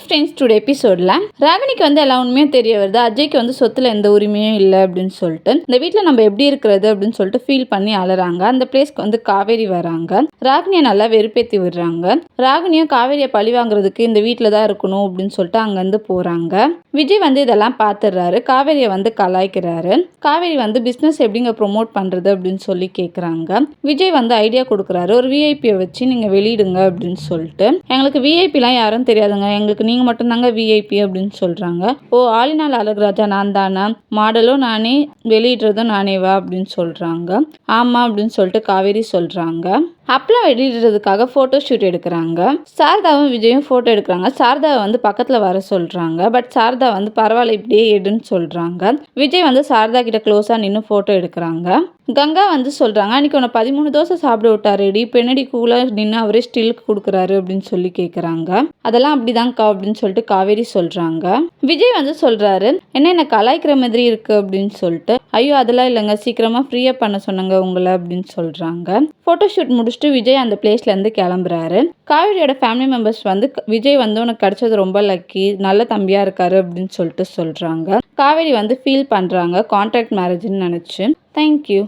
Friends today எபிசோட்ல ராகினிக்கு வந்து எல்லா உண்மையும் தெரிய வருது. அஜய்க்கு வந்து சொத்துல எந்த உரிமையும் இல்லை அப்படின்னு சொல்லிட்டு இந்த வீட்டில் நம்ம எப்படி இருக்கிறது அப்படின்னு சொல்லிட்டு ஃபீல் பண்ணி அழறாங்க. அந்த பிளேஸ்க்கு வந்து காவேரி வராங்க. ராகினியை நல்லா வெறுப்பேற்றி விடுறாங்க. ராகினியும் காவேரியை பழி வாங்குறதுக்கு இந்த வீட்டில் தான் இருக்கணும் அப்படின்னு சொல்லிட்டு அங்கேருந்து போறாங்க. விஜய் வந்து இதெல்லாம் பார்த்துடுறாரு. காவேரியை வந்து கலாய்க்கிறாரு. காவேரி வந்து பிஸ்னஸ் எப்படிங்க ப்ரொமோட் பண்றது அப்படின்னு சொல்லி கேட்குறாங்க. விஜய் வந்து ஐடியா கொடுக்குறாரு. ஒரு விஐபியை வச்சு நீங்க வெளியிடுங்க அப்படின்னு சொல்லிட்டு. எங்களுக்கு விஐபிலாம் யாரும் தெரியாதுங்க, எங்களுக்கு நீங்க மட்டும்தாங்க விஐபி அப்படின்னு சொல்றாங்க. ஓ, ஆலினால் அழகுராஜா நான் தானே, மாடலும் நானே, வெளியிடுறதும் நானேவா அப்படின்னு சொல்றாங்க. ஆமா அப்படின்னு சொல்லிட்டு காவேரி சொல்றாங்க. அப்பெல்லாம் வெளியிடுறதுக்காக ஃபோட்டோ ஷூட் எடுக்கிறாங்க. சாரதாவும் விஜயும் ஃபோட்டோ எடுக்கிறாங்க. சாரதாவை வந்து பக்கத்தில் வர சொல்கிறாங்க. பட் சாரதா வந்து பரவாயில்ல இப்படியே எடுன்னு சொல்கிறாங்க. விஜய் வந்து சாரதா கிட்ட க்ளோஸாக நின்று ஃபோட்டோ எடுக்கிறாங்க. கங்கா வந்து சொல்கிறாங்க, அன்றைக்கி உன்னை 13 தோசை சாப்பிட விட்டாரேடி, இப்போ என்னடி கூலாக நின்று அவரே ஸ்டில்க்கு கொடுக்குறாரு அப்படின்னு சொல்லி கேட்குறாங்க. அதெல்லாம் அப்படிதான்க்கா அப்படின்னு சொல்லிட்டு காவேரி சொல்கிறாங்க. விஜய் வந்து சொல்கிறாரு, என்ன கலாய்க்கிற மாதிரி இருக்குது அப்படின்னு சொல்லிட்டு. ஐயோ அதெல்லாம் இல்லைங்க, சீக்கிரமாக ஃப்ரீயாக பண்ண சொன்னாங்க உங்களை அப்படின்னு சொல்கிறாங்க. ஃபோட்டோ ஷூட் முடிச்சுட்டு விஜய் அந்த பிளேஸ்லேருந்து கிளம்புறாரு. காவேரியோட ஃபேமிலி மெம்பர்ஸ் வந்து விஜய் வந்து உனக்கு கிடைச்சது ரொம்ப லக்கி, நல்ல தம்பியாக இருக்காரு அப்படின்னு சொல்லிட்டு சொல்கிறாங்க. காவேரி வந்து ஃபீல் பண்ணுறாங்க கான்ட்ராக்ட் மேரேஜ்னு நினச்சி. தேங்க்யூ.